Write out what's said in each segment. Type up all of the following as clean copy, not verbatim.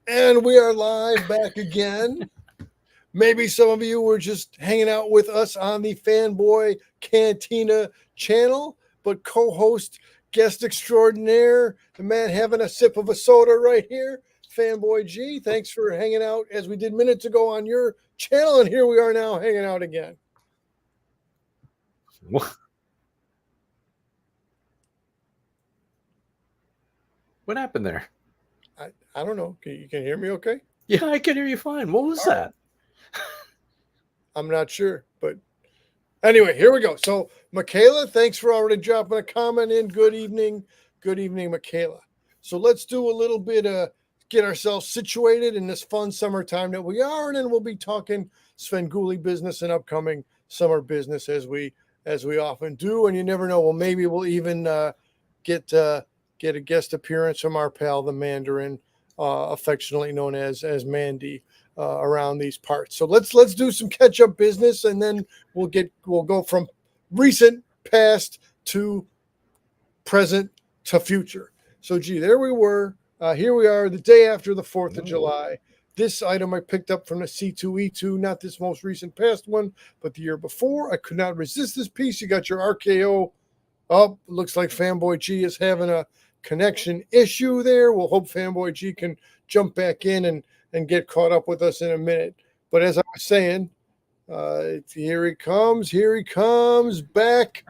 And we are live back again. Maybe some of you were just hanging out with us on the Fanboy Cantina channel, but co-host, guest extraordinaire, the man having a sip of a soda right here, Fanboy G. Thanks for hanging out as we did minutes ago on your channel, and here we are now hanging out again. What happened there? I don't know. You can hear me okay? Yeah, I can hear you fine. What was that? I'm not sure, but anyway, here we go. So, Michaela, thanks for already dropping a comment in. Good evening. Good evening, Michaela. So, let's do a little bit of get ourselves situated in this fun summertime that we are, and then we'll be talking Svengoolie business and upcoming summer business as we often do. And you never know. Well, maybe we'll even get a guest appearance from our pal, the Mandarin, affectionately known as Mandy. Around these parts. So let's do some catch-up business, and then we'll go from recent past to present to future. So gee, there we were. Here we are the day after the 4th of July. This item I picked up from the C2E2, not this most recent past one, but the year before. I could not resist this piece. You got your RKO up. Looks like Fanboy G is having a connection issue there. We'll hope Fanboy G can jump back in and get caught up with us in a minute. But as I was saying, here he comes back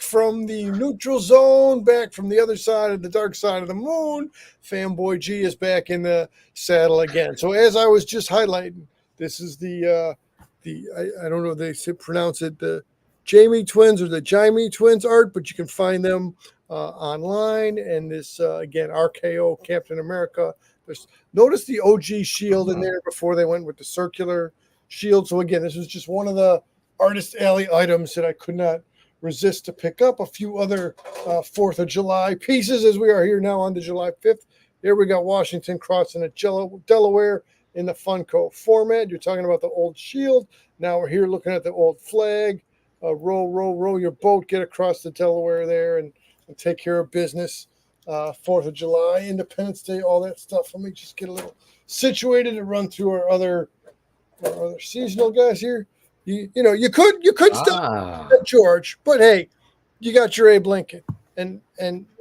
from the neutral zone, back from the other side of the dark side of the moon. Fanboy G is back in the saddle again. So as I was just highlighting, this is the I don't know if they pronounce it the Jamie twins or the Jaime twins art, but you can find them online. And this again, RKO Captain America. Notice the OG shield in there before they went with the circular shield. So again, this was just one of the Artist Alley items that I could not resist to pick up. A few other 4th of July pieces as we are here now on the July 5th. Here we got Washington crossing at Delaware in the Funko format. You're talking about the old shield. Now we're here looking at the old flag. Row your boat, get across the Delaware there and take care of business. 4th of July, Independence Day, all that stuff. Let me just get a little situated and run through our other seasonal guys here. You could stop at George, but hey, you got your Abe Lincoln, and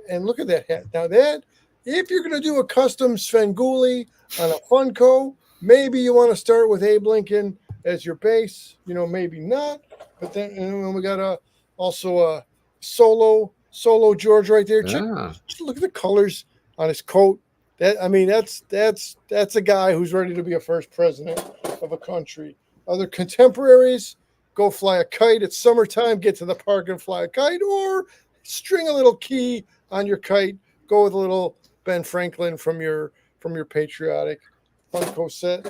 look at that hat. Now that if you're going to do a custom Svengoolie on a Funko, maybe you want to start with Abe Lincoln as your base. Maybe not, but then we got also a Solo George right there. Just look at the colors on his coat. That's a guy who's ready to be a first president of a country. Other contemporaries, go fly a kite. It's summertime. Get to the park and fly a kite, or string a little key on your kite. Go with a little Ben Franklin from your patriotic Funko set.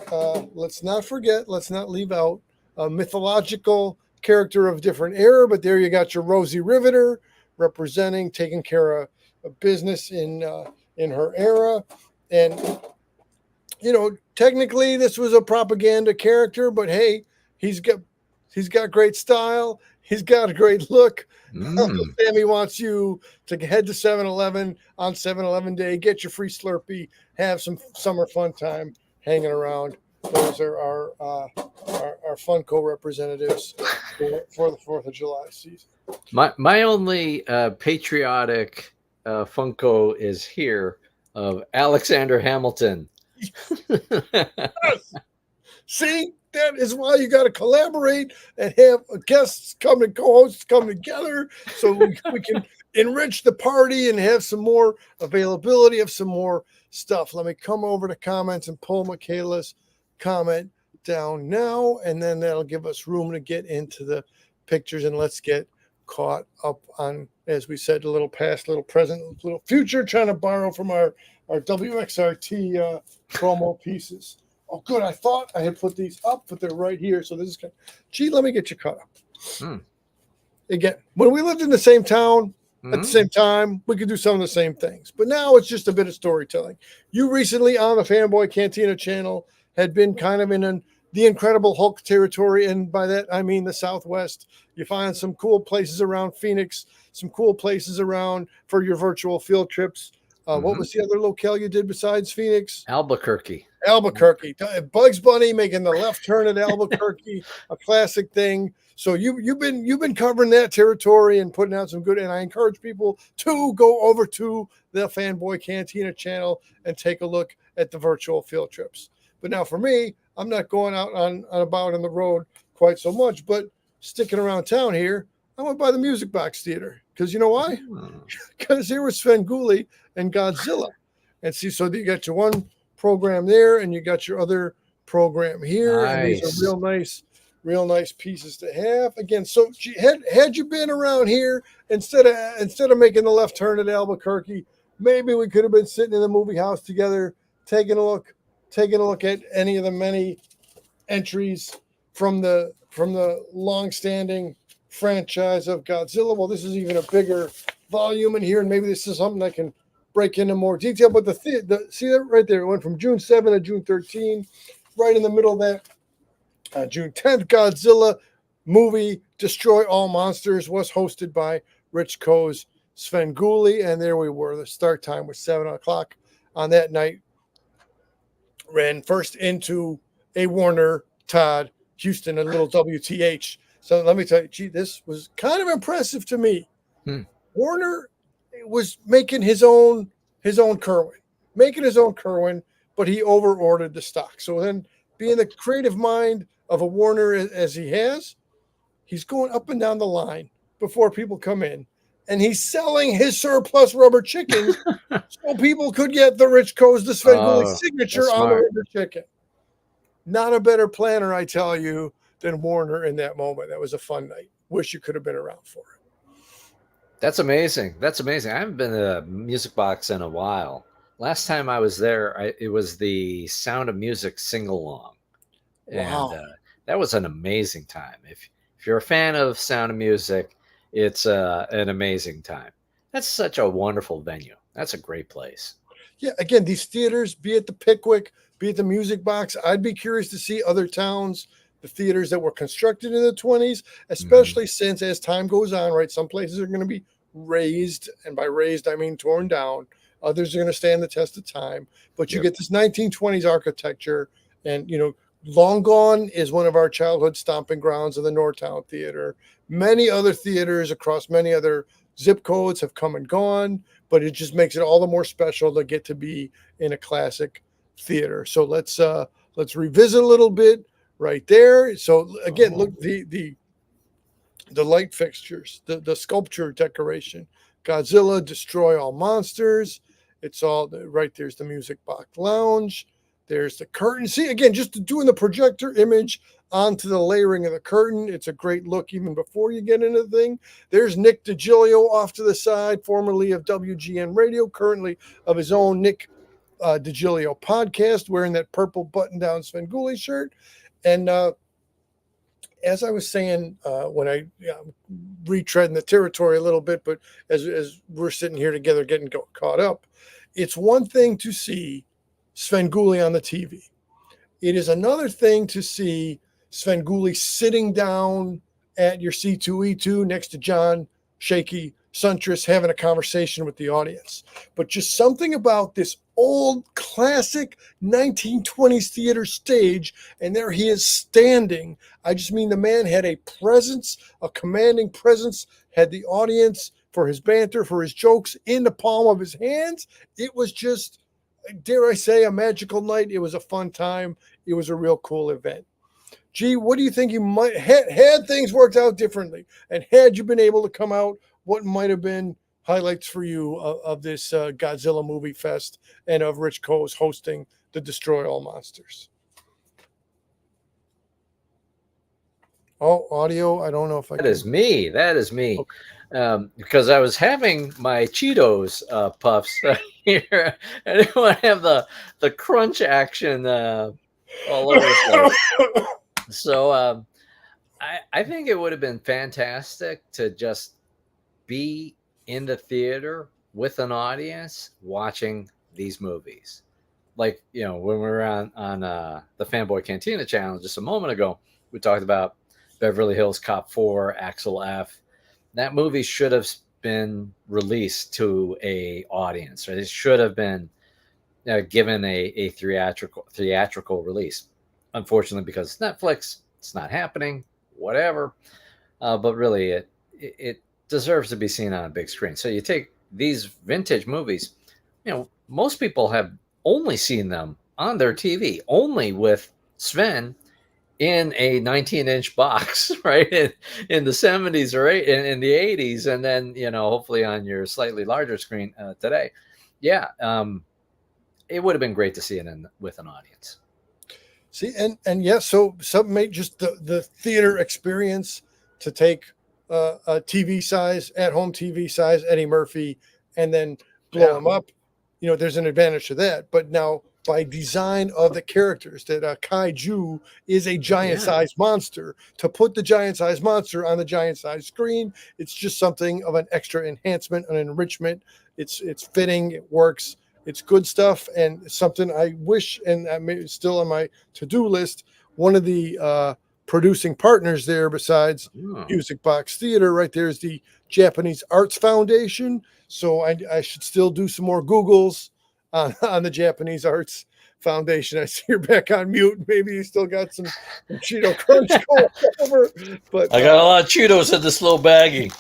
Let's not leave out a mythological character of different era. But there you got your Rosie Riveter, representing, taking care of business in her era. And technically this was a propaganda character, but hey, he's got great style, he's got a great look. Sammy wants you to head to 7-Eleven on 7-Eleven day, get your free Slurpee, have some summer fun time hanging around. Those are our Funko representatives for the 4th of July season. My only patriotic Funko is here of Alexander Hamilton. Yes. See, that is why you got to collaborate and have guests come and co-hosts come together so we can enrich the party and have some more availability of some more stuff. Let me come over to comments and pull Michaela's comment down now, and then that'll give us room to get into the pictures, and let's get caught up on, as we said, a little past, little present, a little future, trying to borrow from our WXRT promo pieces. Oh, good. I thought I had put these up, but they're right here. So this is good. Gee, let me get you caught up. Again, when we lived in the same town at the same time, we could do some of the same things. But now it's just a bit of storytelling. You recently on the Fanboy Cantina channel had been kind of in the Incredible Hulk territory. And by that, I mean the Southwest. You find some cool places around Phoenix, some cool places around for your virtual field trips. What was the other locale you did besides Phoenix? Albuquerque. Albuquerque. Bugs Bunny making the left turn at Albuquerque, a classic thing. So you've been covering that territory and putting out some good. And I encourage people to go over to the Fanboy Cantina channel and take a look at the virtual field trips. But now for me, I'm not going out on about on the road quite so much, but sticking around town here, I went by the Music Box Theater because you know why? Because there was Svengoolie and Godzilla, and see, so you got your one program there, and you got your other program here, and these are real nice pieces to have. Again, so had you been around here instead of making the left turn at Albuquerque, maybe we could have been sitting in the movie house together, taking a look at any of the many entries from the long-standing franchise of Godzilla. Well, this is even a bigger volume in here, and maybe this is something I can break into more detail. But see that right there, it went from June 7 to June 13, right in the middle of that. June 10th, Godzilla movie Destroy All Monsters was hosted by Rich Coe's Svengoolie, and there we were. The start time was 7 o'clock on that night. Ran first into a Warner, Todd, Houston, and little WTH. So let me tell you, gee, this was kind of impressive to me. Warner was making his own Kerwin, but he over-ordered the stock. So then, being the creative mind of a Warner as he has, he's going up and down the line before people come in, and he's selling his surplus rubber chickens so people could get the Rich Coe's, the Svengoolie signature on the rubber chicken. Not a better planner, I tell you, than Warner in that moment. That was a fun night. Wish you could have been around for it. That's amazing. I haven't been to a Music Box in a while. Last time I was there, it was the Sound of Music sing-along. Wow. And that was an amazing time. If you're a fan of Sound of Music, it's an amazing time. That's such a wonderful venue. That's a great place. Yeah, again, these theaters, be it the Pickwick, be it the Music Box, I'd be curious to see other towns, the theaters that were constructed in the 20s, especially since as time goes on, right, some places are going to be raised, and by raised, I mean torn down. Others are going to stand the test of time. But you get this 1920s architecture, and, Long Gone is one of our childhood stomping grounds of the Northtown Theater. Many other theaters across many other zip codes have come and gone, but it just makes it all the more special to get to be in a classic theater. So let's revisit a little bit right there. So again, look, the light fixtures, the sculpture decoration, Godzilla, Destroy All Monsters. It's all right. There's the Music Box Lounge. There's the curtain. See, again, just doing the projector image onto the layering of the curtain. It's a great look even before you get into the thing. There's Nick DiGilio off to the side, formerly of WGN Radio, currently of his own Nick DiGilio podcast, wearing that purple button-down Svengoolie shirt. And as I was saying, when I retreading the territory a little bit, but as we're sitting here together getting caught up, it's one thing to see Svengoolie on the TV. It is another thing to see Svengoolie sitting down at your C2E2 next to John Shaky Suntress having a conversation with the audience. But just something about this old classic 1920s theater stage, and there he is standing. I just mean the man had a presence, a commanding presence, had the audience for his banter, for his jokes in the palm of his hands. It was just, dare I say, a magical night. It was a fun time. It was a real cool event. Gee, what do you think you might had things worked out differently, and had you been able to come out, what might have been highlights for you of this Godzilla movie fest and of Rich Coe's hosting the Destroy All Monsters? Oh, audio. I don't know if I. That is me. Okay. Because I was having my Cheetos puffs here. I didn't want to have the crunch action all over the place. So I think it would have been fantastic to just be in the theater with an audience watching these movies. Like, when we were on the Fanboy Cantina channel just a moment ago, we talked about Beverly Hills Cop 4, Axel F. That movie should have been released to a audience, right? It should have been given a theatrical release. Unfortunately, because Netflix, it's not happening. Whatever. But really, it deserves to be seen on a big screen. So you take these vintage movies. Most people have only seen them on their TV, only with Sven in a 19-inch box, right? In the 70s or in the 80s, and then hopefully on your slightly larger screen today. Yeah, it would have been great to see it with an audience. See, and yes, so some make just the theater experience to take a TV size, at home TV size Eddie Murphy, and then blow him up. There's an advantage to that. But now, by design of the characters, that kaiju is a giant sized monster. To put the giant sized monster on the giant sized screen, it's just something of an extra enhancement, an enrichment. It's fitting, it works. It's good stuff, and something I wish, and it's still on my to-do list. One of the producing partners there, besides Music Box Theater, right there, is the Japanese Arts Foundation. So I should still do some more Googles on the Japanese Arts Foundation. I see you're back on mute. Maybe you still got some Cheeto Crunch going over. But I got a lot of Cheetos in this little baggie.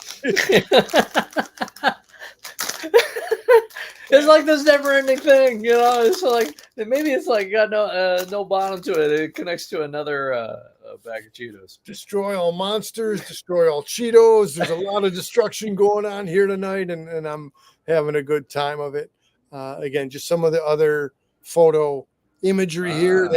It's like this never-ending thing, It's like maybe it's like got no bottom to it. It connects to another bag of Cheetos. Destroy all monsters, destroy all Cheetos. There's a lot of destruction going on here tonight, and I'm having a good time of it. Again, just some of the other photo imagery here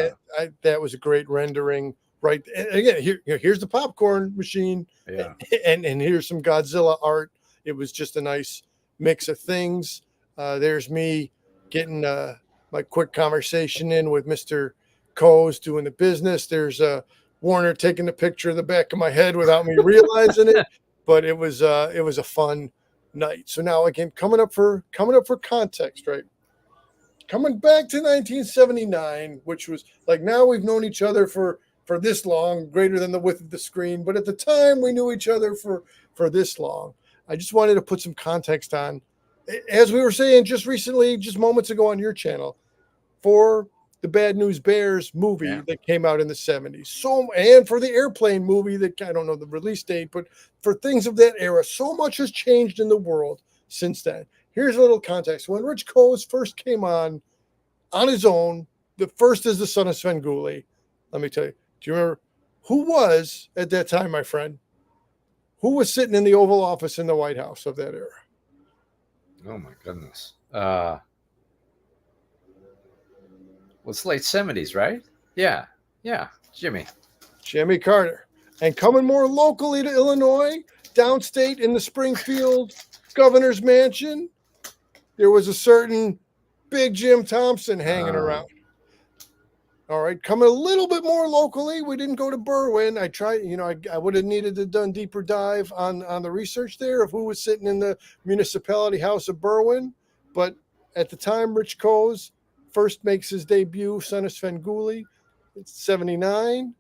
that was a great rendering. Right, and again, here's the popcorn machine, and here's some Godzilla art. It was just a nice mix of things. There's me getting my quick conversation in with Mr. Coase doing the business. There's Warner taking the picture of the back of my head without me realizing it, but it was a fun night. So now again, coming up for context, right? Coming back to 1979, which was like, now we've known each other for this long, greater than the width of the screen, but at the time we knew each other for this long. I just wanted to put some context on, as we were saying just recently, just moments ago on your channel, for the Bad News Bears movie that came out in the 70s. And for the Airplane movie that, I don't know the release date, but for things of that era, so much has changed in the world since then. Here's a little context. When Rich Coase first came on his own, the first is the son of Svengoolie. Let me tell you, do you remember who was at that time, my friend? Who was sitting in the Oval Office in the White House of that era? Oh my goodness. It's late 70s, right? Yeah. Jimmy Carter. And coming more locally to Illinois, downstate in the Springfield governor's mansion, there was a certain Big Jim Thompson hanging around. All right, coming a little bit more locally, we didn't go to Berwyn. I tried, I would have needed to done deeper dive on the research there of who was sitting in the municipality house of Berwyn. But at the time, Rich Coase first makes his debut, son of Svengoolie. It's 79.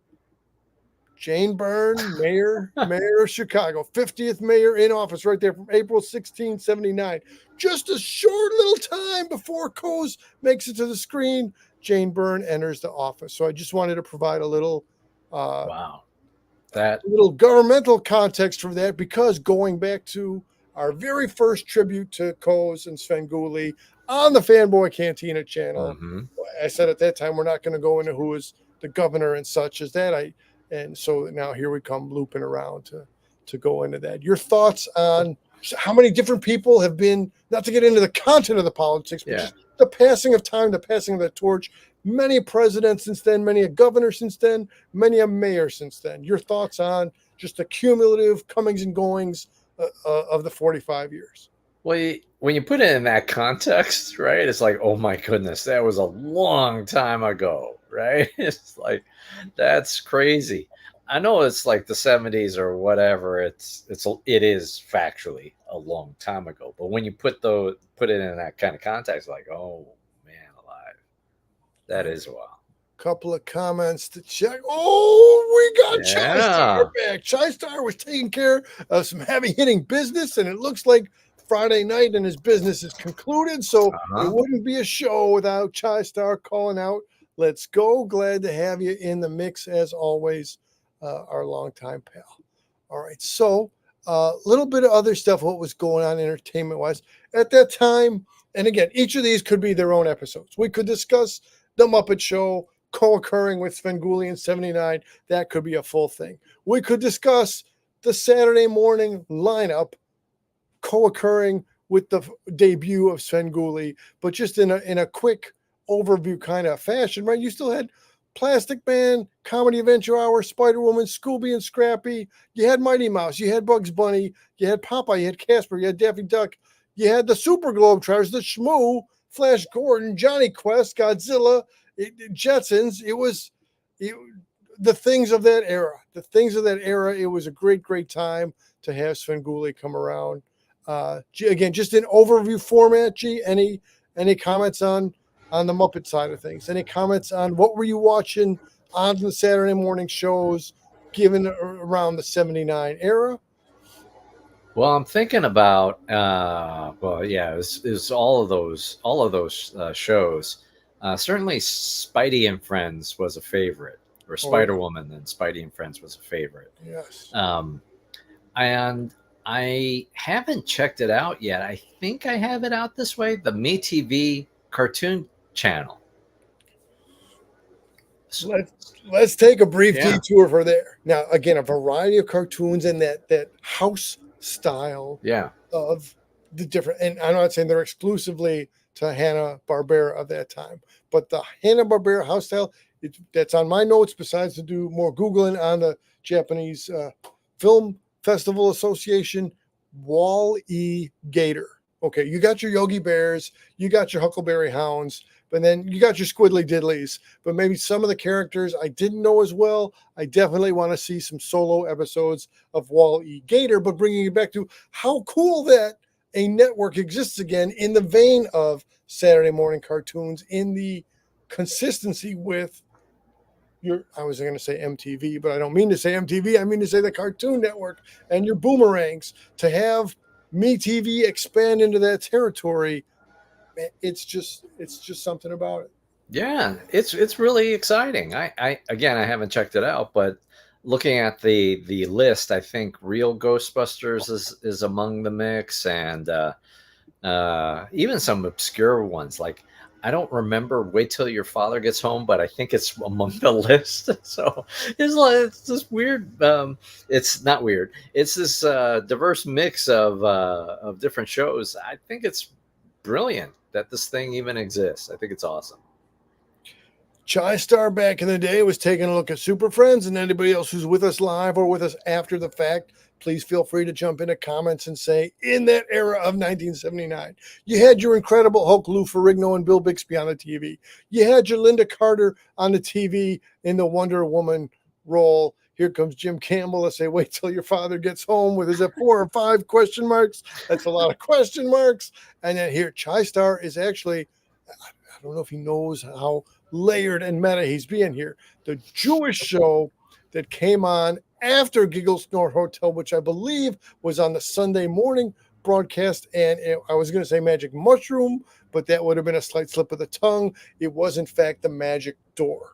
Jane Byrne, mayor of Chicago, 50th mayor in office right there from April 16, 79. Just a short little time before Coase makes it to the screen, Jane Byrne enters the office. So I just wanted to provide a little little governmental context for that, because going back to our very first tribute to Coase and Svengoolie on the Fanboy Cantina channel, I said at that time we're not going to go into who is the governor and such as that. And so now here we come looping around to go into that. Your thoughts on how many different people have been, not to get into the content of the politics, but just the passing of time, the passing of the torch. Many presidents since then, many a governor since then, many a mayor since then. Your thoughts on just the cumulative comings and goings of the 45 years. Well, when you put it in that context, right, it's like, oh my goodness, that was a long time ago, right? It's like, that's crazy. I know it's like the 70s or whatever. It is factually a long time ago. But when you put it in that kind of context, like, oh man alive, that is wild. couple of comments to check. Oh, we got Chai Yeah. Star back. Chai Star was taking care of some heavy hitting business, and it looks like Friday night and his business is concluded. So it wouldn't be a show without Chai Star calling out. Let's go. Glad to have you in the mix as always, our longtime pal. All right. So a little bit of other stuff, what was going on entertainment wise at that time. And again, each of these could be their own episodes. We could discuss the Muppet Show co-occurring with Svengoolie in 79. That could be a full thing. We could discuss the Saturday morning lineup co-occurring with the debut of Svengoolie, but just in a quick overview kind of fashion, right? You still had Plastic Man, Comedy Adventure Hour, Spider-Woman, Scooby and Scrappy. You had Mighty Mouse. You had Bugs Bunny. You had Popeye. You had Casper. You had Daffy Duck. You had the Super Globetrotters, the Shmoo, Flash Gordon, Johnny Quest, Godzilla, Jetsons. It was the things of that era. The things of that era. It was a great, great time to have Svengoolie come around. Again, just in overview format. G, any comments on the Muppet side of things? Any comments on what were you watching on the Saturday morning shows, given around the 79 era? Well, I'm thinking about it was all of those shows. Certainly, Spidey and Friends was a favorite, or Spider Woman and Spidey and Friends was a favorite. Yes. And I haven't checked it out yet. I think I have it out this way. The MeTV cartoon channel. Let's take a brief detour for there. Now, again, a variety of cartoons in that house style of the different, and I'm not saying they're exclusively to Hanna-Barbera of that time, but the Hanna-Barbera house style, that's on my notes, besides to do more Googling on the Japanese Film Festival Association, Wall-E Gator. Okay, you got your Yogi Bears, you got your Huckleberry Hounds, but then you got your Squiddly Diddlies. But maybe some of the characters I didn't know as well. I definitely want to see some solo episodes of Wall-E Gator, but bringing it back to how cool that a network exists again in the vein of Saturday morning cartoons, in the consistency with I was going to say MTV, but I don't mean to say MTV. I mean to say the Cartoon Network and your boomerangs. To have MeTV expand into that territory, it's just something about it. Yeah, it's really exciting. I again, I haven't checked it out, but looking at the list, I think Real Ghostbusters is among the mix, and even some obscure ones. Like, I don't remember Wait Till Your Father Gets Home, but I think it's among the list. So it's this weird. It's not weird. It's this diverse mix of different shows. I think it's brilliant that this thing even exists. I think it's awesome. Chai Star back in the day was taking a look at Super Friends, and anybody else who's with us live or with us after the fact, please feel free to jump into comments and say, in that era of 1979, you had your incredible Hulk, Lou Ferrigno, and Bill Bixby on the TV. You had your Linda Carter on the TV in the Wonder Woman role. Here comes Jim Campbell to say, wait till your father gets home with his 4 or 5 question marks. That's a lot of question marks. And then here, Chai Star is actually, I don't know if he knows how layered and meta he's being here. The Jewish show that came on after Giggle Snort Hotel, which I believe was on the Sunday morning broadcast, and I was going to say Magic Mushroom, but that would have been a slight slip of the tongue. It was, in fact, the Magic Door.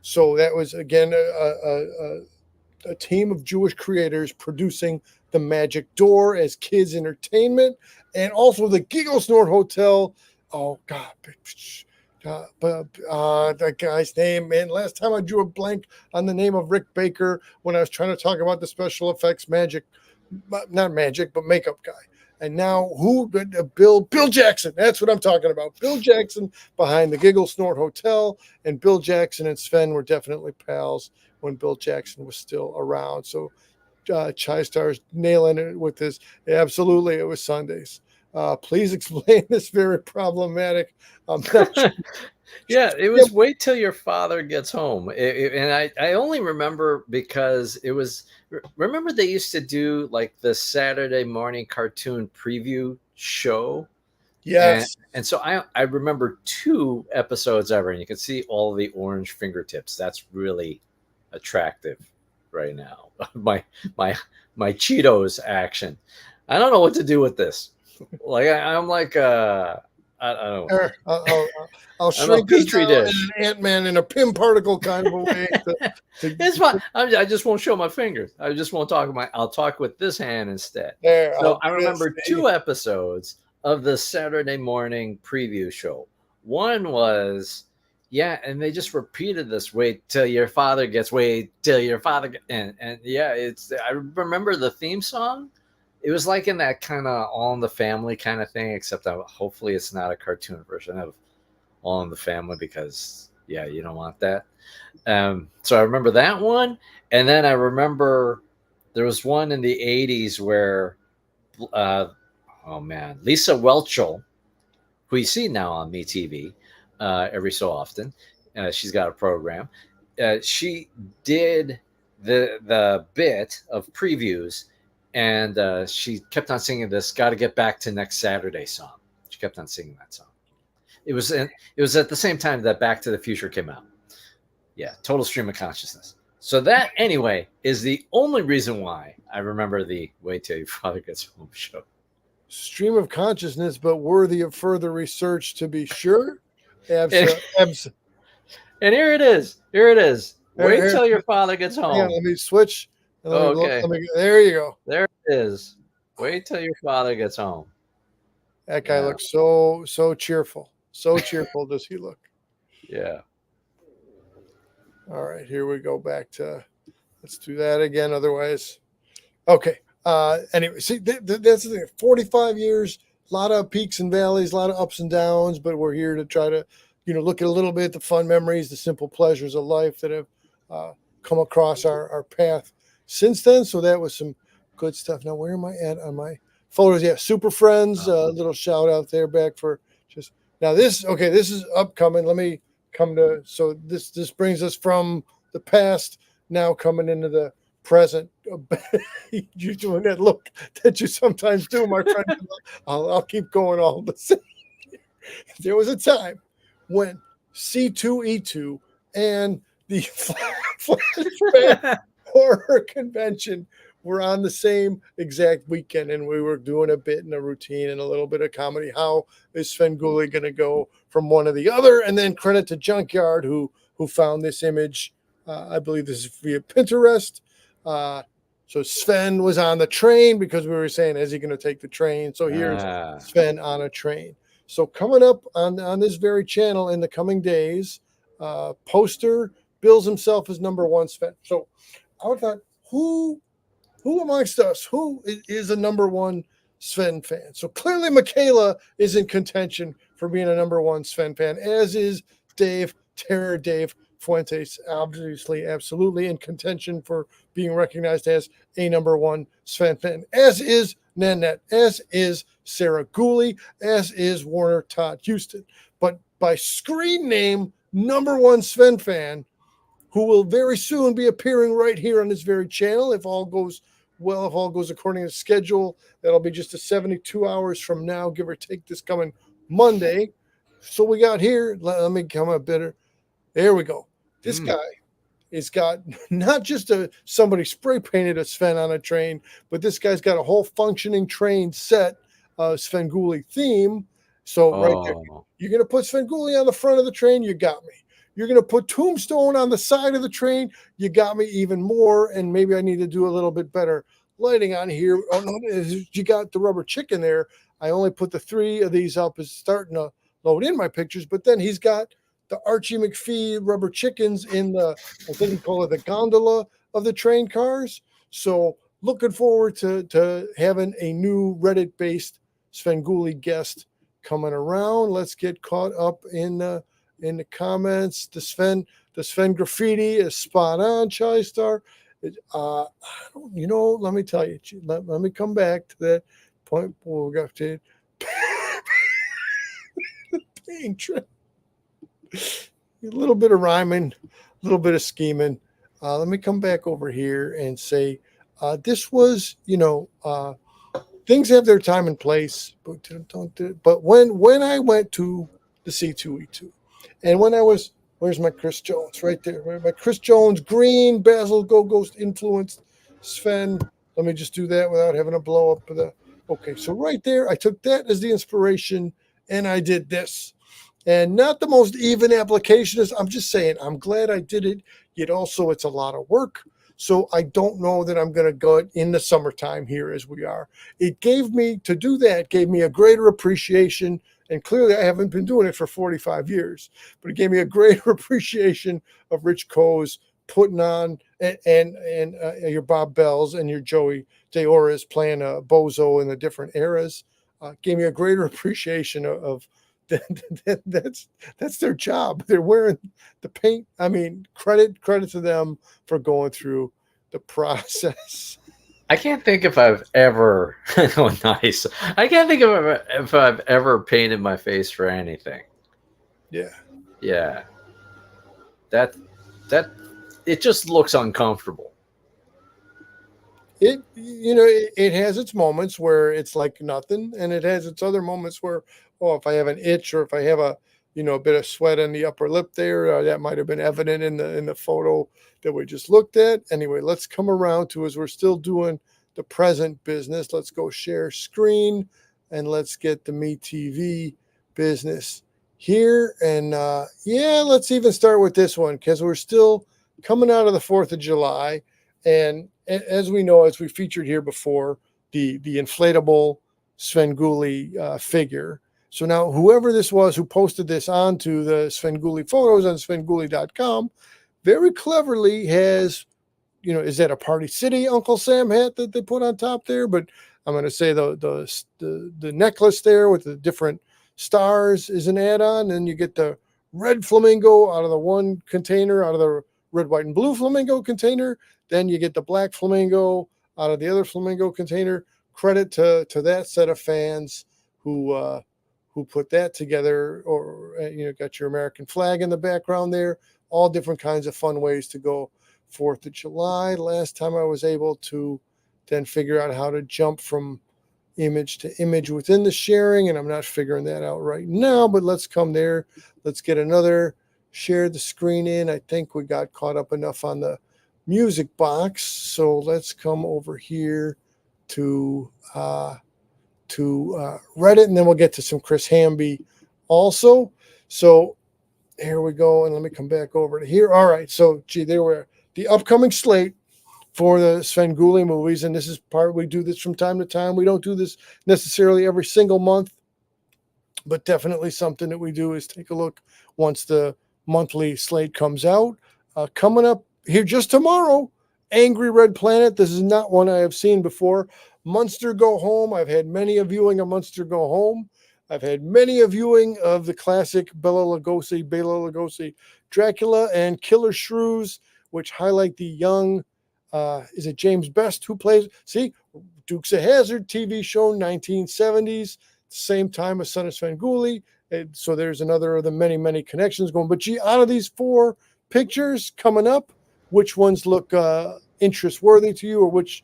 So that was, again, a team of Jewish creators producing the Magic Door as kids' entertainment, and also the Giggle Snort Hotel. Oh, God. That guy's name, man. Last time I drew a blank on the name of Rick Baker when I was trying to talk about the special effects not magic, but makeup guy. And now Bill Jackson. That's what I'm talking about. Bill Jackson behind the Giggle Snort Hotel, and Bill Jackson and Sven were definitely pals when Bill Jackson was still around. So Chai Star's nailing it with this. Absolutely, it was Sundays. Please explain this very problematic. I'm not sure. Yeah, it was Wait Till Your Father Gets Home. And I only remember because it was, remember they used to do like the Saturday morning cartoon preview show? Yes. And so I remember 2 episodes ever, and you can see all the orange fingertips. That's really attractive right now. My my Cheetos action. I don't know what to do with this. Like I'm like I don't know. There, I'll I'm a shrink this petri down in dish. an Ant-Man in a Pym particle kind of a way. It's fine. I just won't show my fingers. I just won't talk with my. I'll talk with this hand instead. There, I'll So I do this. remember 2 episodes of the Saturday morning preview show. One was, yeah, and they just repeated this. Wait till your father gets. Wait till your father. And yeah, it's. I remember the theme song. It was like in that kind of All in the Family kind of thing, except that hopefully it's not a cartoon version of All in the Family because yeah, you don't want that. So I remember that one, and then I remember there was one in the '80s where, uh, oh man, Lisa Welchel, who you see now on MeTV every so often, she's got a program. She did the bit of previews, and she kept on singing this "Got to Get Back to Next Saturday" song. She kept on singing that song. It was at the same time that Back to the Future came out. Yeah, total stream of consciousness. So that anyway is the only reason why I remember the Wait Till Your Father Gets Home show. Stream of consciousness, but worthy of further research to be sure. And here it is. Here it is. Wait till your father gets home. Hang on, let me switch. Okay. There you go. There it is. Wait till your father gets home. That guy looks so cheerful. So cheerful does he look. Yeah. All right, here we go back to. Let's do that again. Otherwise, okay. Anyway, see, that's the thing. 45 years, a lot of peaks and valleys, a lot of ups and downs, but we're here to try to, look at a little bit the fun memories, the simple pleasures of life that have come across our path since then. So that was some good stuff. Now, where am I at on my photos? Yeah, Super Friends, a little shout out there back for just now. This is upcoming. Let me come to. So this brings us from the past now coming into the present. You doing that look that you sometimes do, my friend. I'll keep going all the same. There was a time when C2E2 and the Flashback Horror Convention were on the same exact weekend, and we were doing a bit and a routine and a little bit of comedy. How is Svengoolie going to go from one to the other? And then credit to Junkyard who found this image. I believe this is via Pinterest. So Sven was on the train because we were saying, is he going to take the train? So here's Sven on a train. So coming up on this very channel in the coming days, Poster bills himself as number one Sven. So I thought, who amongst us, who is a number one Sven fan? So clearly Michaela is in contention for being a number one Sven fan, as is Dave Fuentes, obviously, absolutely in contention for being recognized as a number one Sven fan, as is Nanette, as is Sarah Gooley, as is Warner Todd Houston. But by screen name, number one Sven fan, who will very soon be appearing right here on this very channel, if all goes well, if all goes according to schedule, that'll be just 72 hours from now, give or take, this coming Monday. So we got here, let me come up better. There we go. This guy has got not just somebody spray painted a Sven on a train, but this guy's got a whole functioning train set, Svengoolie theme. So right there, you're going to put Svengoolie on the front of the train, you got me. You're going to put Tombstone on the side of the train, you got me even more. And maybe I need to do a little bit better lighting on here. Oh, no, you got the rubber chicken there. I only put the 3 of these up as starting to load in my pictures, but then he's got the Archie McPhee rubber chickens in I think he call it the gondola of the train cars. So looking forward to having a new Reddit-based Svengoolie guest coming around. Let's get caught up in the comments. The Sven graffiti is spot on, Chai Star. Let me tell you, let me come back to that point. We'll go to paying trip. A little bit of rhyming, a little bit of scheming. Let me come back over here and say this was, things have their time and place, but don't do it. But when I went to the C2E2, and when I was, where's my Chris Jones? Right there. Right? My Chris Jones, green, Basil Go Ghost influenced Sven. Let me just do that without having to blow up the. Okay, so right there, I took that as the inspiration, and I did this. And not the most even application is, I'm just saying, I'm glad I did it. Yet also, it's a lot of work. So I don't know that I'm going to go in the summertime here as we are. It gave me, to do that, gave me a greater appreciation. And clearly, I haven't been doing it for 45 years, but it gave me a greater appreciation of Rich Coe's putting on and your Bob Bells and your Joey Deoras playing Bozo in the different eras. Gave me a greater appreciation of that's their job. They're wearing the paint. I mean, credit to them for going through the process. I can't think if I've ever. Oh, nice. I can't think of if I've ever painted my face for anything. Yeah. Yeah. That it just looks uncomfortable. It has its moments where it's like nothing, and it has its other moments where, oh, if I have an itch or if I have a bit of sweat on the upper lip there, that might have been evident in the photo that we just looked at. Anyway, let's come around to, as we're still doing the present business, let's go share screen and let's get the Me TV business here. And let's even start with this one because we're still coming out of the 4th of July. And as we know, as we featured here before, the inflatable Svengoolie figure. So now whoever this was who posted this onto the Svengoolie photos on Svengoolie.com very cleverly has, is that a Party City Uncle Sam hat that they put on top there? But I'm going to say the necklace there with the different stars is an add-on. And you get the red flamingo out of the one container, out of the red, white, and blue flamingo container. Then you get the black flamingo out of the other flamingo container. Credit to that set of fans who put that together, or got your American flag in the background there. All different kinds of fun ways to go 4th of July. Last time I was able to then figure out how to jump from image to image within the sharing, and I'm not figuring that out right now, but let's come there. Let's get another share the screen in. I think we got caught up enough on the music box, so let's come over here to Reddit, and then we'll get to some Chris Hamby also. So here we go, and let me come back over to here. All right, so there were the upcoming slate for the Svengoolie movies, and this is part, we do this from time to time. We don't do this necessarily every single month, but definitely something that we do is take a look once the monthly slate comes out. Coming up here just tomorrow, Angry Red Planet. This is not one I have seen before. Munster Go Home. I've had many a viewing of Munster Go Home. I've had many a viewing of the classic Bela Lugosi Dracula and Killer Shrews, which highlight the young, is it James Best who plays? See, Dukes of Hazzard TV show, 1970s, same time as Son of Svengoolie. So there's another of the many, many connections going. But out of these 4 pictures coming up, which ones look interest worthy to you, or which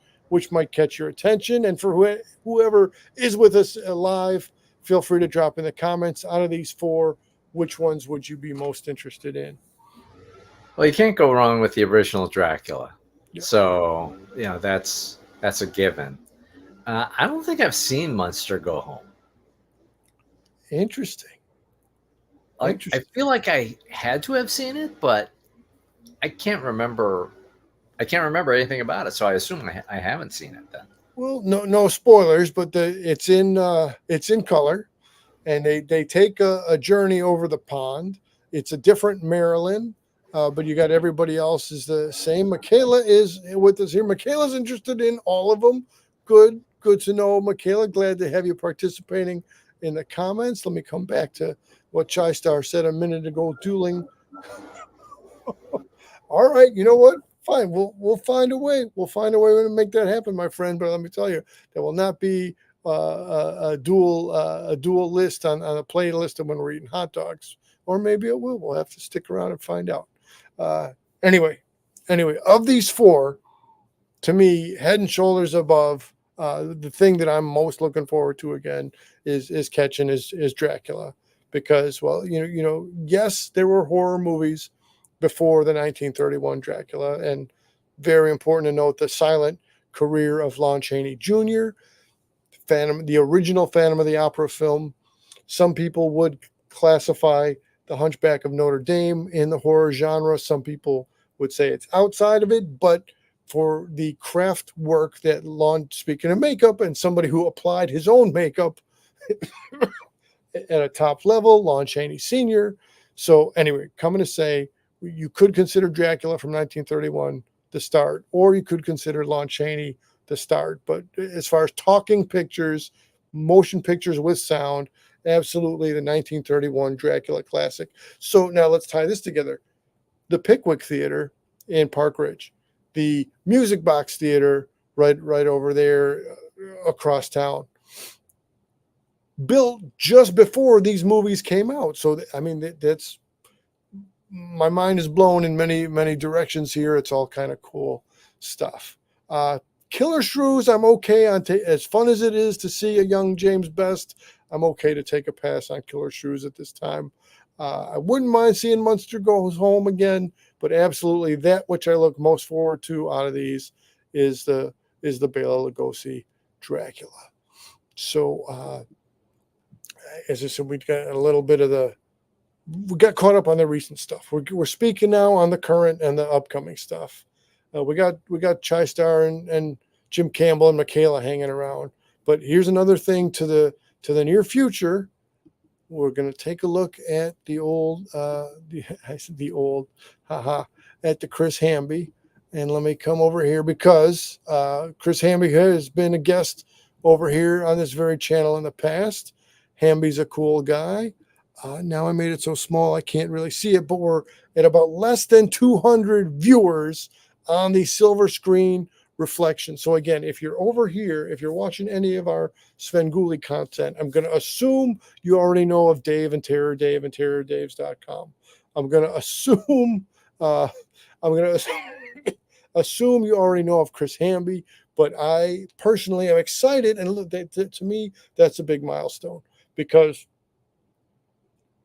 might catch your attention? And for whoever is with us live, feel free to drop in the comments. Out of these 4, which ones would you be most interested in? Well, you can't go wrong with the original Dracula. Yeah. So, that's a given. I don't think I've seen Munster Go Home. Interesting. I feel like I had to have seen it, but I can't remember anything about it, so I assume I haven't seen it then. Well, no spoilers, but it's in color, and they take a journey over the pond. It's a different Maryland, but you got everybody else is the same. Michaela is with us here. Michaela's interested in all of them. Good to know, Michaela. Glad to have you participating in the comments. Let me come back to what Chai Star said a minute ago. Dueling. All right, you know what? Fine, we'll find a way. We'll find a way to make that happen, my friend. But let me tell you, there will not be a dual list on a playlist of when we're eating hot dogs, or maybe it will. We'll have to stick around and find out. Anyway, of these 4, to me, head and shoulders above The thing that I'm most looking forward to again is catching is Dracula, because well, yes, there were horror movies before the 1931 Dracula, and very important to note the silent career of Lon Chaney Jr., Phantom, the original Phantom of the Opera film. Some people would classify The Hunchback of Notre Dame in the horror genre. Some people would say it's outside of it, but for the craft work that Lon, speaking of makeup, and somebody who applied his own makeup at a top level, Lon Chaney Sr. So, anyway, coming to say you could consider Dracula from 1931 the start, or you could consider Lon Chaney the start. But as far as talking pictures, motion pictures with sound, absolutely the 1931 Dracula classic. So, now let's tie this together. The Pickwick Theater in Park Ridge, the Music Box Theater right over there across town, built just before these movies came out. So I mean, that's, my mind is blown in many directions here. It's all kind of cool stuff. Killer Shrews, I'm okay on. As fun as it is to see a young James Best, I'm okay to take a pass on Killer Shrews at this time. I wouldn't mind seeing Munster Goes Home again, but absolutely that which I look most forward to out of these is the Bela Lugosi Dracula. So as I said, we got a little bit of we got caught up on the recent stuff. We're speaking now on the current and the upcoming stuff. We got Chai Star and Jim Campbell and Michaela hanging around. But here's another thing to the near future. We're going to take a look at the old, I said the old, at the Chris Hamby. And let me come over here because Chris Hamby has been a guest over here on this very channel in the past. Hamby's a cool guy. Now I made it so small I can't really see it, but we're at about less than 200 viewers on the silver screen reflection. So again, if you're over here, if you're watching any of our Svengoolie content, I'm going to assume you already know of Dave and Terror Dave and TerrorDaves.com. I'm going to assume assume you already know of Chris Hamby, but I personally am excited, and to me that's a big milestone, because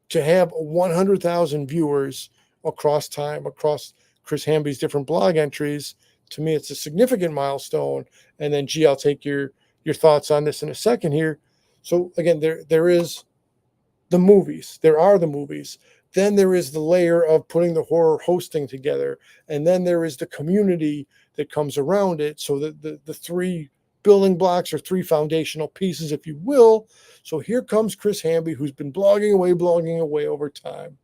to have 100,000 viewers across time, across Chris Hamby's different blog entries, to me, it's a significant milestone. And then, G, I'll take your thoughts on this in a second here. So again, there is the movies. There are the movies. Then there is the layer of putting the horror hosting together. And then there is the community that comes around it. So the three building blocks, or three foundational pieces, if you will. So here comes Chris Hamby, who's been blogging away over time.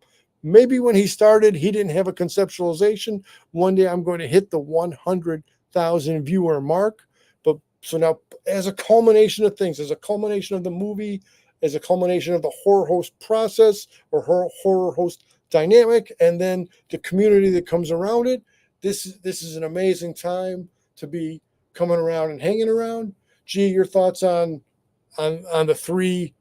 Maybe when he started, he didn't have a conceptualization. One day I'm going to hit the 100,000 viewer mark. But so now, as a culmination of things, as a culmination of the movie, as a culmination of the horror host process, or horror host dynamic, and then the community that comes around it, this is an amazing time to be coming around and hanging around. G, your thoughts on the three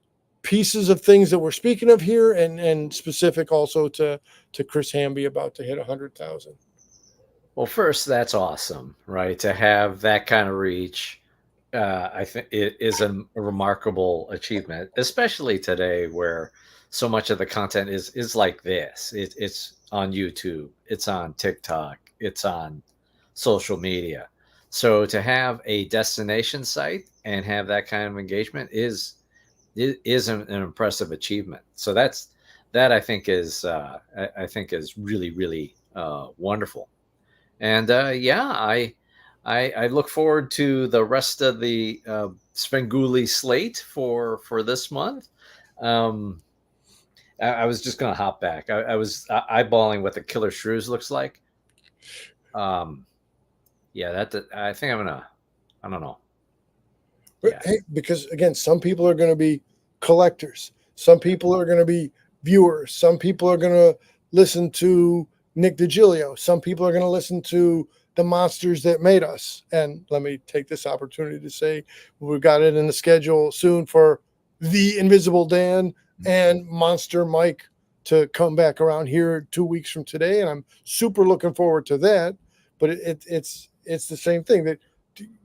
pieces of things that we're speaking of here, and specific also to Chris Hamby about to hit 100,000. Well, first, that's awesome, right? To have that kind of reach, I think it is a remarkable achievement, especially today where so much of the content is like this. It's on YouTube, it's on TikTok, it's on social media. So to have a destination site and have that kind of engagement is an impressive achievement. So that I think is really wonderful. And yeah, I look forward to the rest of the Svengoolie slate for this month. I was just gonna hop back. I was eyeballing what the Killer Shrews looks like. Yeah, I think I'm gonna. I don't know. Yeah. Hey, because again, some people are going to be collectors. Some people are going to be viewers. Some people are going to listen to Nick DiGilio. Some people are going to listen to the monsters that made us. And let me take this opportunity to say we've got it in the schedule soon for the Invisible Dan and Monster Mike to come back around here 2 weeks from today, and I'm super looking forward to that. But it's the same thing, that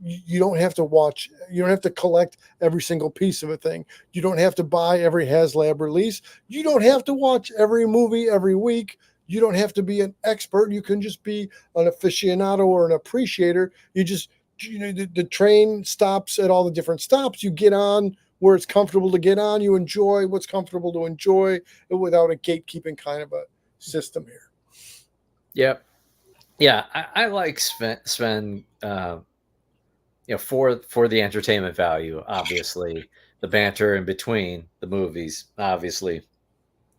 you don't have to watch, you don't have to collect every single piece of a thing. You don't have to buy every HasLab release. You don't have to watch every movie every week. You don't have to be an expert. You can just be an aficionado or an appreciator. You just, the train stops at all the different stops. You get on where it's comfortable to get on. You enjoy what's comfortable to enjoy without a gatekeeping kind of a system here. Yep. Yeah, I like Sven, for the entertainment value, obviously, the banter in between the movies, obviously,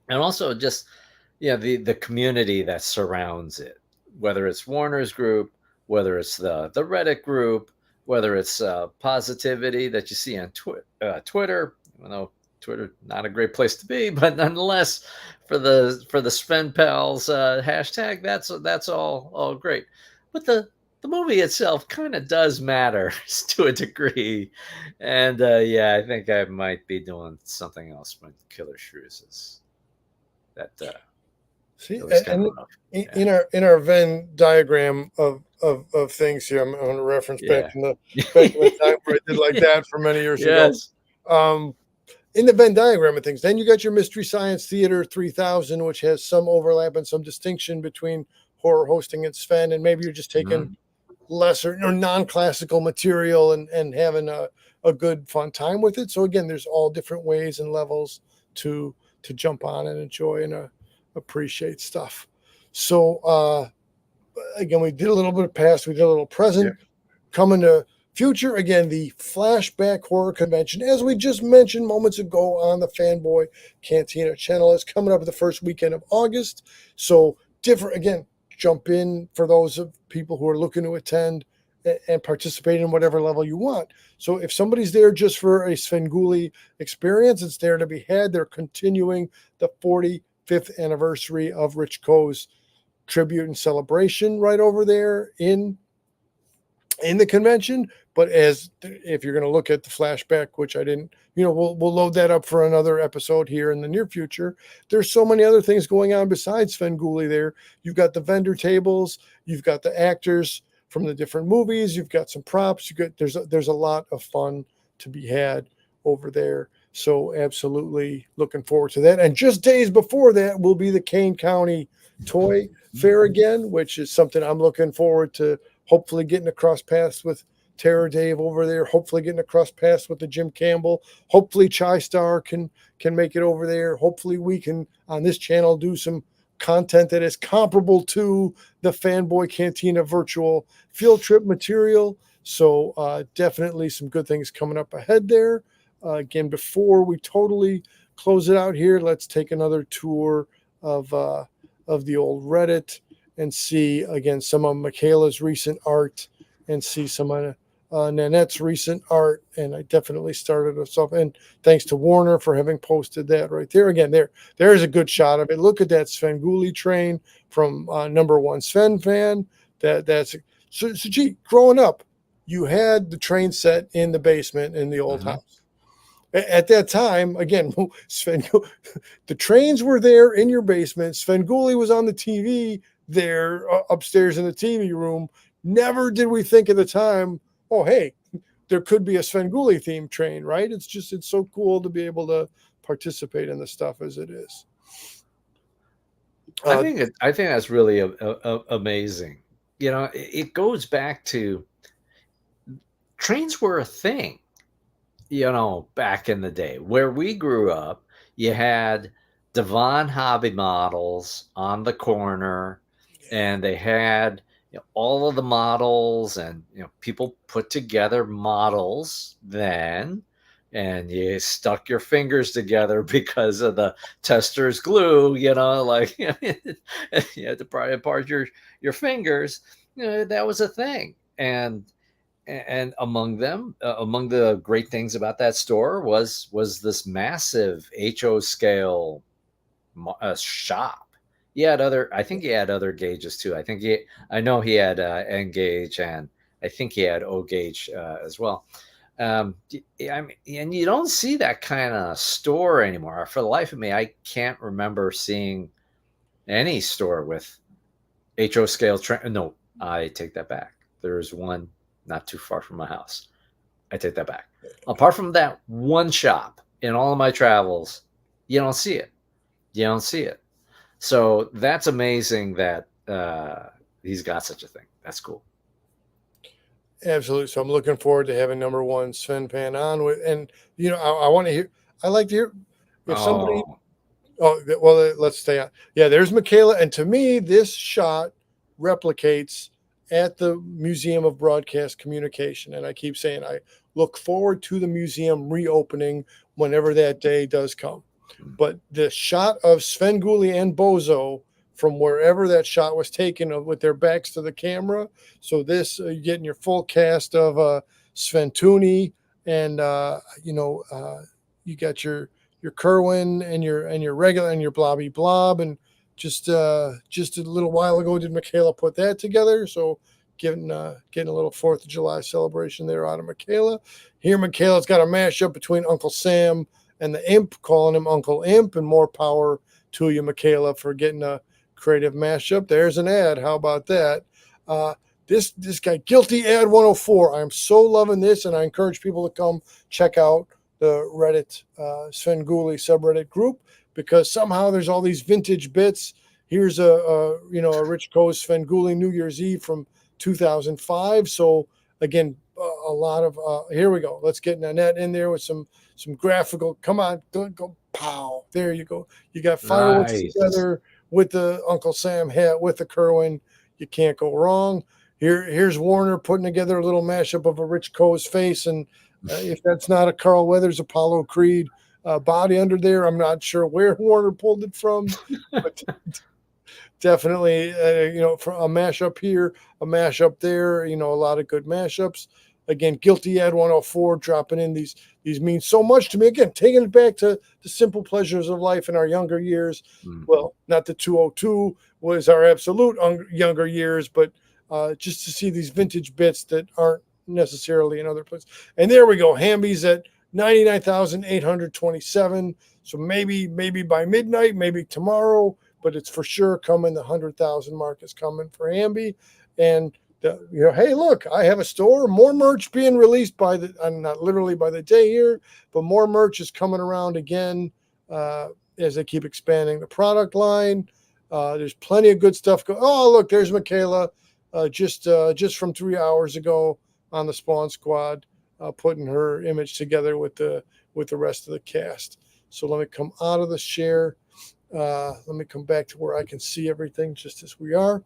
and also just the community that surrounds it, whether it's Warner's group, whether it's the Reddit group, whether it's positivity that you see on Twitter, even though Twitter not a great place to be, but nonetheless, for the Sven Pals hashtag, that's all great. But the movie itself kind of does matter to a degree, and yeah, I think I might be doing something else when Killer Shrews is that. See, It was kind and of rough. Yeah. in our Venn diagram of things here, I'm going to reference Yeah. back in the time where I did like that for many years ago. Yes. In the Venn diagram of things, then you got your Mystery Science Theater 3000, which has some overlap and some distinction between horror hosting and Sven, and maybe you're just taking Mhm. lesser or non-classical material and having a good fun time with it. So again, there's all different ways and levels to jump on and enjoy and appreciate stuff. So again, we did a little bit of past, we did a little present, coming to future. Again, the Flashback Horror Convention, as we just mentioned moments ago on the Fanboy Cantina channel, is coming up the first weekend of August. So different, again, jump in for those of people who are looking to attend and participate in whatever level you want. So if somebody's there just for a Svengoolie experience, it's there to be had. They're continuing the 45th anniversary of Rich Coe's tribute and celebration right over there in the convention. But as if you're going to look at the flashback, which I didn't, we'll load that up for another episode here in the near future. There's so many other things going on besides Svengoolie there. You've got the vendor tables, you've got the actors from the different movies, you've got some props, there's a lot of fun to be had over there. So absolutely looking forward to that. And just days before that will be the Kane County Toy Fair again, which is something I'm looking forward to. Hopefully getting across paths with Terror Dave over there. Hopefully getting across paths with the Jim Campbell. Hopefully Chai Star can make it over there. Hopefully we can on this channel do some content that is comparable to the Fanboy Cantina virtual field trip material. So definitely some good things coming up ahead there. Again, before we totally close it out here, let's take another tour of the old Reddit and see again some of Michaela's recent art and see some of Nanette's recent art. And I definitely started us off. And thanks to Warner for having posted that right there. Again, there's a good shot of it. Look at that Svengoolie train from number one Sven fan. That's so gee, growing up, you had the train set in the basement in the old house. At that time, again, the trains were there in your basement. Svengoolie was on the TV there upstairs in the TV room. Never did we think at the time, oh, hey, there could be a Svengoolie themed train, right? It's so cool to be able to participate in the stuff as it is. I think that's really amazing. It goes back to trains were a thing. Back in the day where we grew up, you had Devon hobby models on the corner, and they had all of the models, and people put together models then, and you stuck your fingers together because of the tester's glue, like you had to pry apart your fingers. That was a thing. And among the great things about that store was this massive HO scale shop. I think he had other gauges too. I know he had N gauge, and I think he had O gauge as well. I mean, and you don't see that kind of store anymore. For the life of me, I can't remember seeing any store with HO scale. No, I take that back. There's one not too far from my house. I take that back. Apart from that one shop in all of my travels, you don't see it. You don't see it. So that's amazing that he's got such a thing. That's cool. Absolutely. So I'm looking forward to having number one Sven Pan on with, and I want to hear. I like to hear if somebody. Oh, Oh well, let's stay on. Yeah, there's Michaela, and to me, this shot replicates at the Museum of Broadcast Communication, and I keep saying I look forward to the museum reopening whenever that day does come. But the shot of Svengoolie and Bozo from wherever that shot was taken with their backs to the camera. So this you're getting your full cast of Sven Tooney, and you got your Kerwin and your regular and your Blobby Blob, and just a little while ago did Michaela put that together. So getting a little 4th of July celebration there out of Michaela. Here Michaela's got a mashup between Uncle Sam and the Imp, calling him Uncle Imp, and more power to you, Michaela, for getting a creative mashup. There's an ad. How about that? This guy, Guilty Ad 104. I'm so loving this, and I encourage people to come check out the Reddit Svengoolie subreddit group, because somehow there's all these vintage bits. Here's a Rich Coast Svengoolie New Year's Eve from 2005. So again, a lot of here we go. Let's get Nanette in there with some graphical. Come on, go pow. There you go. You got fireworks nice. together with the Uncle Sam hat with the Kerwin. You can't go wrong. Here's Warner putting together a little mashup of a Rich Coe's face, and if that's not a Carl Weathers Apollo Creed body under there, I'm not sure where Warner pulled it from, but definitely for a mashup here, a mashup there. A lot of good mashups. Again, Guilty Ad 104 dropping in these mean so much to me. Again, taking it back to the simple pleasures of life in our younger years. Mm-hmm. Well, not the 202 was our absolute younger years, but just to see these vintage bits that aren't necessarily in other places. And there we go. Hami's at 99,827. So maybe by midnight, maybe tomorrow, but it's for sure coming. The 100,000 mark is coming for Hamby. And hey, look, I have a store. More merch being released by not literally by the day here, but more merch is coming around again as they keep expanding the product line. There's plenty of good stuff. Oh, look, there's Michaela, just from 3 hours ago on the Spawn Squad, putting her image together with the rest of the cast. So let me come out of the share. Let me come back to where I can see everything just as we are.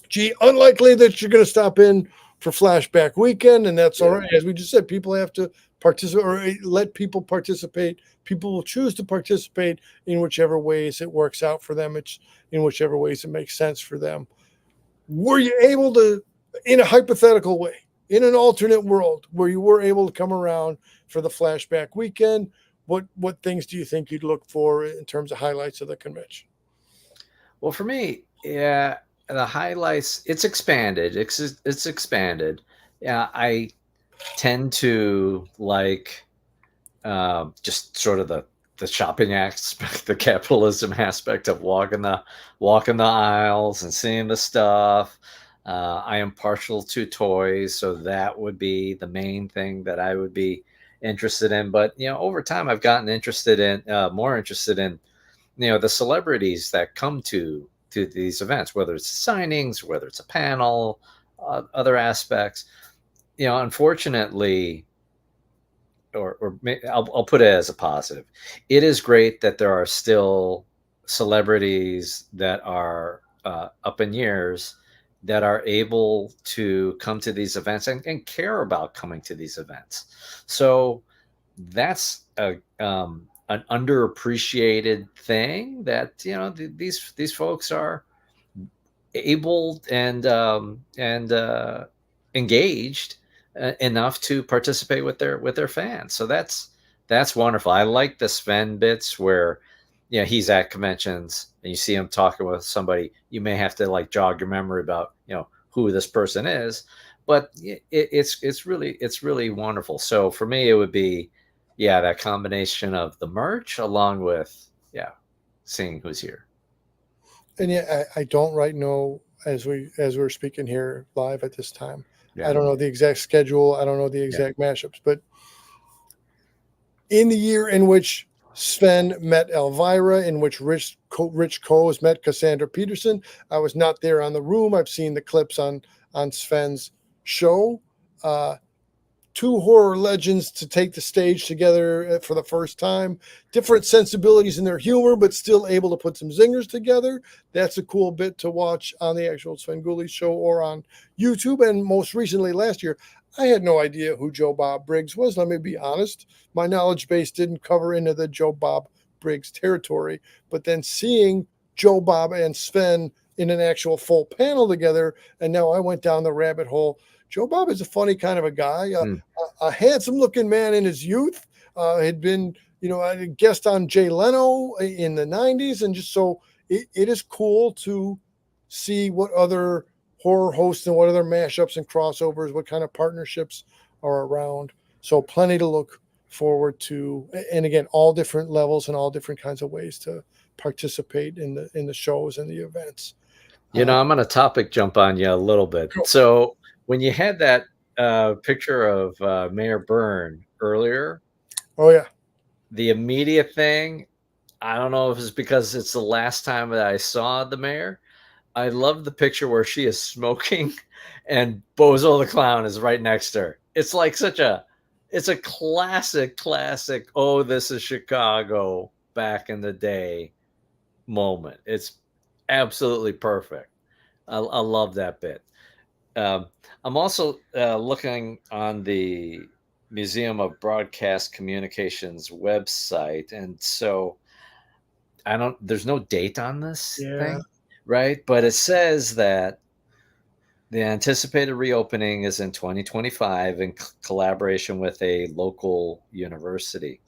Gee, unlikely that you're going to stop in for flashback weekend, and that's all right. As we just said, people have to participate, or let people participate. People will choose to participate in whichever ways it works out for them. It's in whichever ways it makes sense for them. Were you able to, in a hypothetical way, in an alternate world where you were able to come around for the flashback weekend, what things do you think you'd look for in terms of highlights of the convention? Well, for me, yeah, the highlights, it's expanded. It's expanded. Yeah, I tend to like just sort of the shopping aspect, the capitalism aspect of walking the aisles and seeing the stuff. I am partial to toys, so that would be the main thing that I would be interested in. But over time, I've gotten more interested in the celebrities that come to these events, whether it's signings, whether it's a panel, other aspects. Unfortunately, or I'll put it as a positive. It is great that there are still celebrities that are up in years that are able to come to these events and care about coming to these events. So that's an underappreciated thing that these folks are able and engaged enough to participate with their fans. So that's wonderful. I like the Sven bits where he's at conventions and you see him talking with somebody. You may have to like jog your memory about who this person is, but it's really wonderful. So for me, it would be that combination of the merch along with seeing who's here. And I don't right know as we're speaking here live at this time. I don't know the exact schedule. I don't know the exact mashups, but in the year in which Sven met Elvira, in which Rich Coes met Cassandra Peterson, I was not there on the room. I've seen the clips on Sven's show. Two horror legends to take the stage together for the first time. Different sensibilities in their humor, but still able to put some zingers together. That's a cool bit to watch on the actual Svengoolie show or on YouTube. And most recently, last year, I had no idea who Joe Bob Briggs was. Let me be honest. My knowledge base didn't cover into the Joe Bob Briggs territory. But then seeing Joe Bob and Sven in an actual full panel together, and now I went down the rabbit hole. Joe Bob is a funny kind of a guy, a handsome-looking man in his youth. Had been, a guest on Jay Leno in the '90s, and just so it is cool to see what other horror hosts and what other mashups and crossovers, what kind of partnerships are around. So plenty to look forward to, and again, all different levels and all different kinds of ways to participate in the shows and the events. I'm going to topic jump on you a little bit. Cool. So when you had that picture of Mayor Byrne earlier, oh yeah, the immediate thing, I don't know if it's because it's the last time that I saw the mayor. I love the picture where she is smoking and Bozo the Clown is right next to her. It's like it's a classic, oh, this is Chicago back in the day moment. It's absolutely perfect. I love that bit. I'm also looking on the Museum of Broadcast Communications website, and so there's no date on this thing, right? But it says that the anticipated reopening is in 2025 in collaboration with a local university.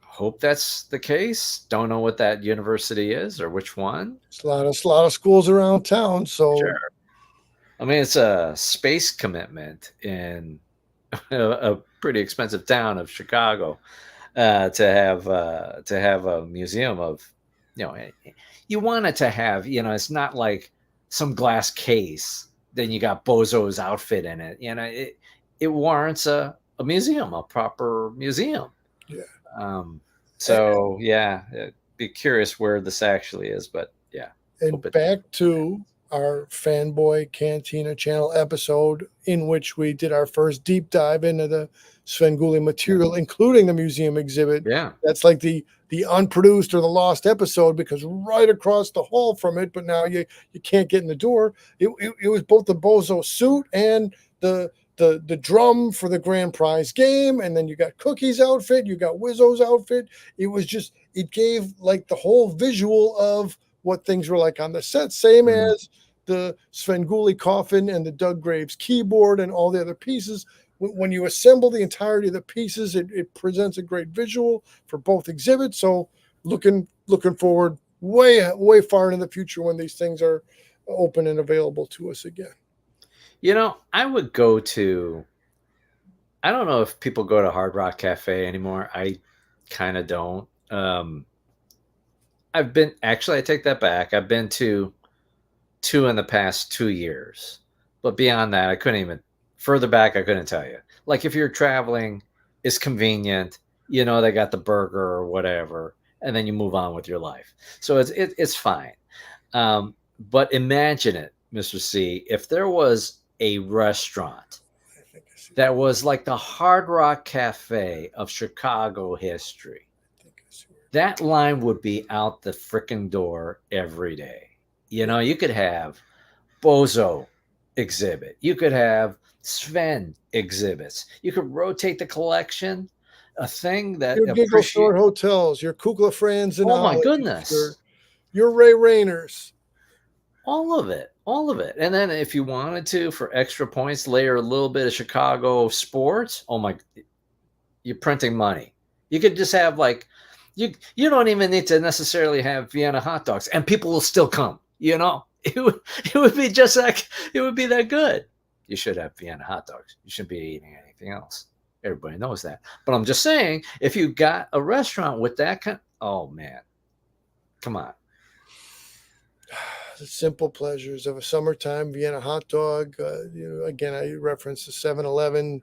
Hope that's the case. Don't know what that university is or which one. It's a lot of schools around town. So, sure. I mean, it's a space commitment in a pretty expensive town of Chicago to have a museum of, you want it to have, it's not like some glass case. Then you got Bozo's outfit in it. It warrants a museum, a proper museum. Yeah. So yeah, be curious where this actually is, but yeah. And back to our Fanboy Cantina channel episode in which we did our first deep dive into the Svengoolie material, including the museum exhibit. Yeah. That's like the unproduced or the lost episode, because right across the hall from it, but now you can't get in the door. It was both the Bozo suit and the drum for the grand prize game, and then you got Cookie's outfit, you got Wizzo's outfit. It gave like the whole visual of what things were like on the set, same as the Svengoolie coffin and the Doug Graves keyboard and all the other pieces. When you assemble the entirety of the pieces, it presents a great visual for both exhibits. So looking forward way far into the future when these things are open and available to us again. I would go to, I don't know if people go to Hard Rock Cafe anymore. I kind of don't. I take that back. I've been to 2 in the past 2 years, but beyond that, I couldn't even, further back, I couldn't tell you. Like if you're traveling, it's convenient, they got the burger or whatever, and then you move on with your life. So it's fine. But imagine it, Mr. C, if there was a restaurant that was like the Hard Rock Cafe of Chicago history, that line would be out the freaking door every day. You could have Bozo exhibit. You could have Sven exhibits. You could rotate the collection. A thing that your Giggle Store hotels, your Kukla Franz and my goodness, your Ray Rainers. All of it. And then if you wanted to, for extra points, layer a little bit of Chicago sports. You're printing money. You could just have like, you don't even need to necessarily have Vienna hot dogs, and people will still come. It would be just like, it would be that good. You should have Vienna hot dogs. You shouldn't be eating anything else. Everybody knows that. But I'm just saying, if you got a restaurant with that kind, oh man, come on. simple pleasures of a summertime Vienna hot dog. Again, I reference the 7-Eleven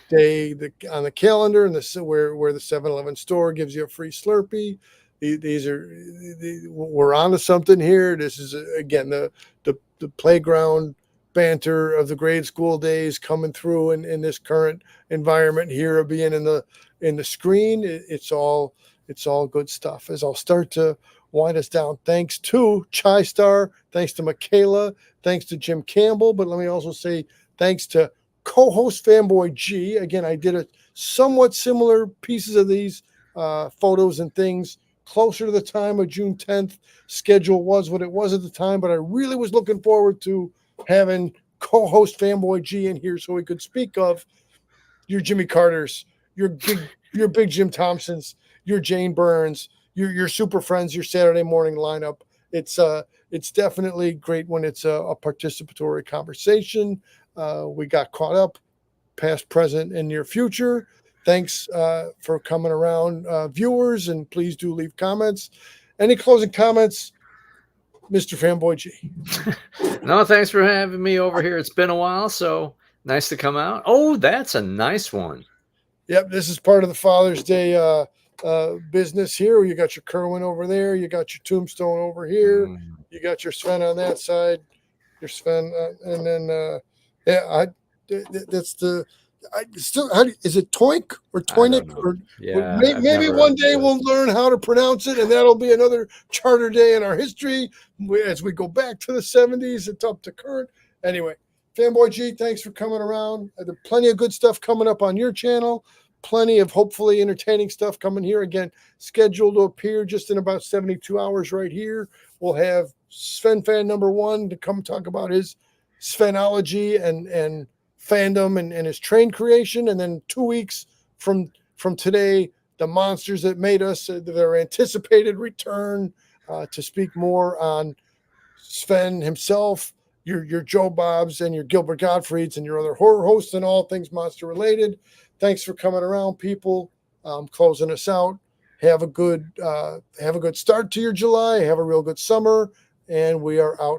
day on the calendar, and where the 7-Eleven store gives you a free Slurpee. These are we're on to something here. This is again the playground banter of the grade school days coming through in this current environment here of being in the screen. It's all good stuff. As I'll start to wind us down, thanks to Chai Star, thanks to Michaela, thanks to Jim Campbell, but let me also say thanks to co-host Fanboy G. Again, I did a somewhat similar pieces of these photos and things closer to the time of June 10th. Schedule was what it was at the time, but I really was looking forward to having co-host Fanboy G in here so we could speak of your Jimmy Carters, your big Jim Thompsons, your Jane Burns, your Super Friends, your Saturday morning lineup. It's definitely great when it's a participatory conversation. We got caught up, past, present, and near future. Thanks for coming around, viewers, and please do leave comments. Any closing comments, Mr. Fanboy G? No, thanks for having me over here. It's been a while, so nice to come out. Oh, that's a nice one. Yep, this is part of the Father's Day business here. You got your Kerwin over there. You got your Tombstone over here. You got your Sven on that side. Your Sven, and then that's the. Is it Toink or Toinik? Or yeah, maybe one day we'll learn how to pronounce it, and that'll be another charter day in our history as we go back to the 70s. It's up to current. Anyway, Fanboy G, thanks for coming around. There's plenty of good stuff coming up on your channel. Plenty of hopefully entertaining stuff coming here. Again, scheduled to appear just in about 72 hours right here. We'll have Sven fan number 1 to come talk about his Svenology and fandom and his train creation. And then 2 weeks from today, the monsters that made us, their anticipated return to speak more on Sven himself, your Joe Bobs and your Gilbert Gottfrieds and your other horror hosts and all things monster related. Thanks for coming around, people. Closing us out. Have a good start to your July. Have a real good summer. And we are out.